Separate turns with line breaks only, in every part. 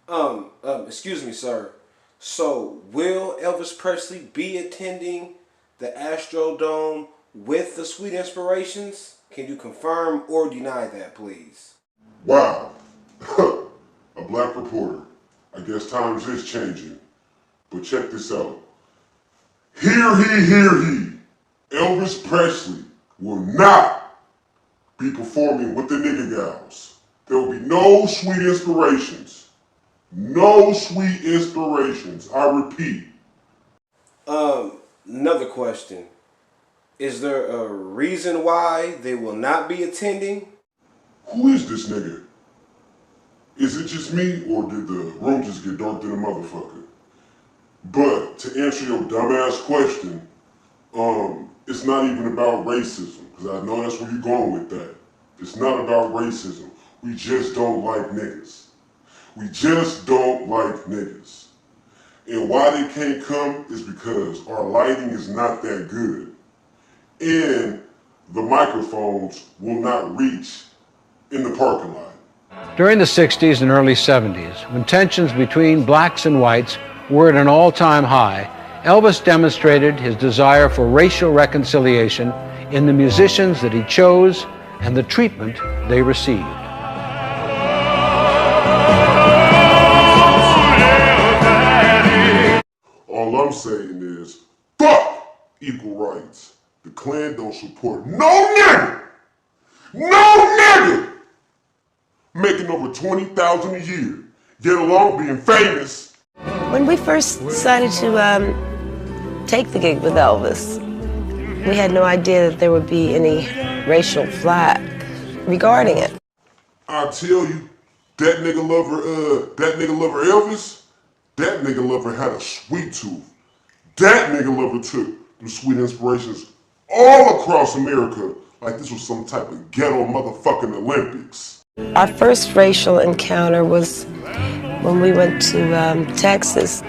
Excuse me, sir. So, will Elvis Presley be attending the Astrodome with the Sweet Inspirations? Can you confirm or deny that, please?
Wow. A black reporter. I guess times is changing. But check this out. Hear he. Elvis Presley will not be performing with the nigga gals. There will be no Sweet Inspirations. No Sweet Inspirations. I repeat.
Another question. Is there a reason why they will not be attending?
Who is this nigga? Is it just me, or did the room just get dark than a motherfucker? But to answer your dumbass question, it's not even about racism, because I know that's where you're going with that. It's not about racism. We just don't like niggas. We just don't like niggas. And why they can't come is because our lighting is not that good. And the microphones will not reach in the parking lot.
During the 60s and early 70s, when tensions between blacks and whites were at an all-time high, Elvis demonstrated his desire for racial reconciliation in the musicians that he chose and the treatment they received.
All I'm saying is, fuck equal rights. The Klan don't support no nigga! No nigga! Making over $20,000 a year, get along being famous.
When we first decided to take the gig with Elvis, we had no idea that there would be any racial flack regarding it.
I tell you, that nigga lover Elvis, that nigga lover had a sweet tooth. That nigga lover took them Sweet Inspirations all across America like this was some type of ghetto motherfucking Olympics.
Our first racial encounter was when we went to Texas.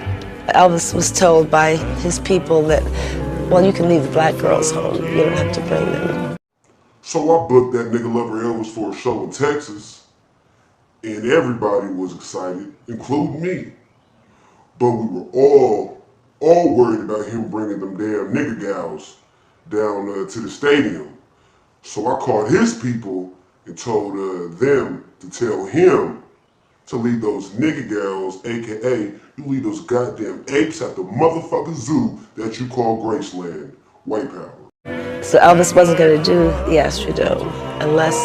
Elvis was told by his people that, well, you can leave the black girls home. You don't have to bring them.
So I booked that nigga lover Elvis for a show in Texas, and everybody was excited, including me. But we were all worried about him bringing them damn nigga gals down to the stadium. So I called his people and told them to tell him to leave those nigga gals, aka you leave those goddamn apes at the motherfucking zoo that you call Graceland. White power.
So Elvis wasn't going to do the Astrodome unless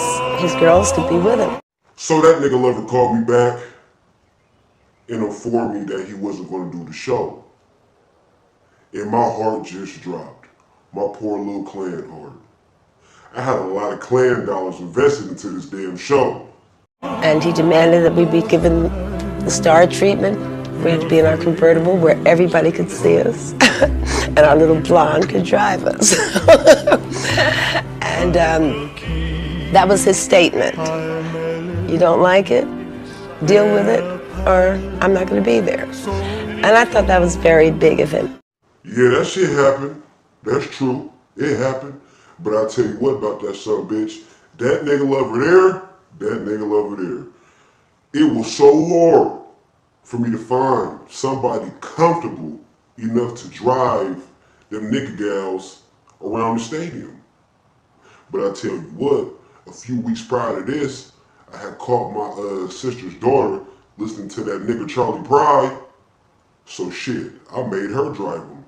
his girls could be with him.
So that nigga lover called me back and informed me that he wasn't going to do the show. And my heart just dropped. My poor little Klan heart. I had a lot of Klan dollars invested into this damn show.
And he demanded that we be given the star treatment. We had to be in our convertible where everybody could see us. And our little blonde could drive us. And that was his statement. You don't like it? Deal with it, or I'm not going to be there. And I thought that was very big of him.
Yeah, that shit happened. That's true. It happened. But I'll tell you what about that son bitch. That nigga lover there, that nigga lover there. It was so hard for me to find somebody comfortable enough to drive them nigga gals around the stadium. But I tell you what, a few weeks prior to this, I had caught my sister's daughter listening to that nigga Charlie Pride. So shit, I made her drive him.